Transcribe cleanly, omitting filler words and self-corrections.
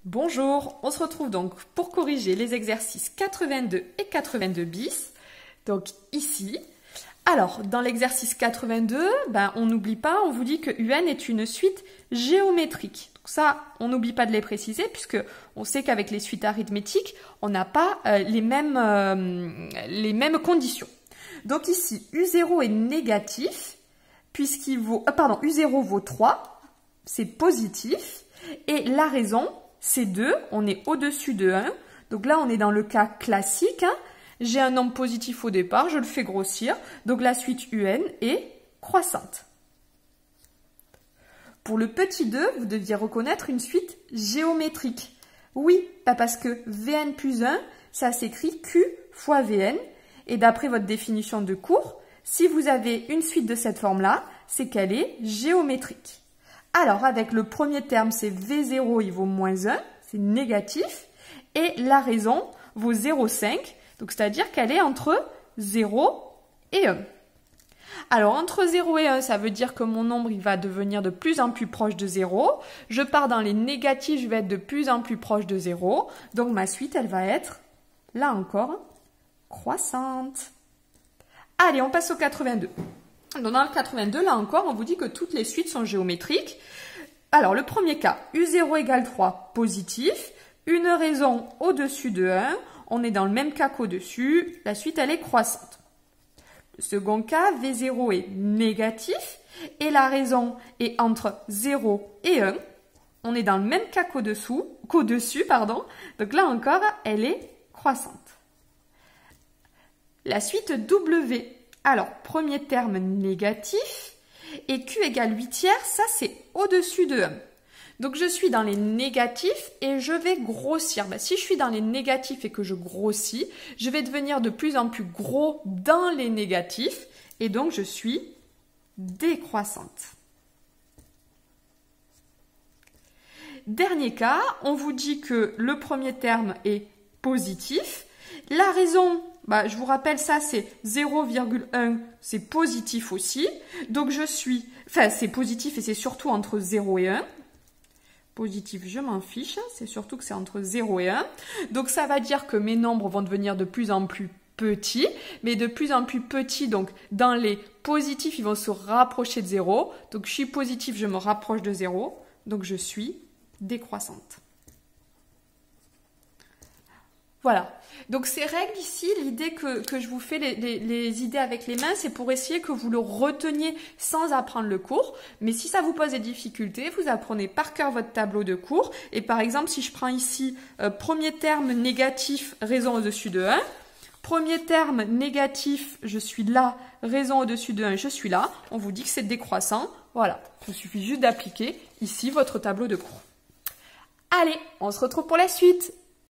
Bonjour, on se retrouve donc pour corriger les exercices 82 et 82 bis. Donc ici, alors dans l'exercice 82, on n'oublie pas, on vous dit que UN est une suite géométrique. Donc ça, on n'oublie pas de les préciser puisque on sait qu'avec les suites arithmétiques, on n'a pas les mêmes conditions. Donc ici, U0 est négatif puisqu'il vaut, U0 vaut 3, c'est positif et la raison, c'est 2, on est au-dessus de 1. Donc là, on est dans le cas classique. J'ai un nombre positif au départ, je le fais grossir. Donc la suite UN est croissante. Pour le petit 2, vous deviez reconnaître une suite géométrique. Oui, parce que Vn plus 1, ça s'écrit Q fois Vn. Et d'après votre définition de cours, si vous avez une suite de cette forme-là, c'est qu'elle est géométrique. Alors, avec le premier terme, c'est V0, il vaut moins 1, c'est négatif. Et la raison vaut 0,5, donc c'est-à-dire qu'elle est entre 0 et 1. Alors, entre 0 et 1, ça veut dire que mon nombre, il va devenir de plus en plus proche de 0. Je pars dans les négatifs, je vais être de plus en plus proche de 0. Donc, ma suite, elle va être, là encore, croissante. Allez, on passe au 82. Donc dans le 82, là encore, on vous dit que toutes les suites sont géométriques. Alors, le premier cas, U0 égale 3, positif. Une raison au-dessus de 1. On est dans le même cas qu'au-dessus. La suite, elle est croissante. Le second cas, V0 est négatif. Et la raison est entre 0 et 1. On est dans le même cas qu'au-dessus. Donc là encore, elle est croissante. La suite W. Alors, premier terme négatif, et Q égale 8 tiers, ça c'est au-dessus de 1. Donc je suis dans les négatifs et je vais grossir. Si je suis dans les négatifs et que je grossis, je vais devenir de plus en plus gros dans les négatifs, et donc je suis décroissante. Dernier cas, on vous dit que le premier terme est positif. La raison, je vous rappelle ça, c'est 0,1, c'est positif aussi. Donc je suis, c'est positif et c'est surtout entre 0 et 1. Positif, je m'en fiche, c'est surtout que c'est entre 0 et 1. Donc ça va dire que mes nombres vont devenir de plus en plus petits, mais de plus en plus petits, donc dans les positifs, ils vont se rapprocher de 0. Donc je suis positif, je me rapproche de 0, donc je suis décroissante. Voilà. Donc ces règles ici, l'idée que je vous fais les idées avec les mains, c'est pour essayer que vous le reteniez sans apprendre le cours. Mais si ça vous pose des difficultés, vous apprenez par cœur votre tableau de cours. Et par exemple, si je prends ici premier terme négatif, raison au-dessus de 1. Premier terme négatif, je suis là, raison au-dessus de 1, je suis là. On vous dit que c'est décroissant. Voilà. Il suffit juste d'appliquer ici votre tableau de cours. Allez, on se retrouve pour la suite.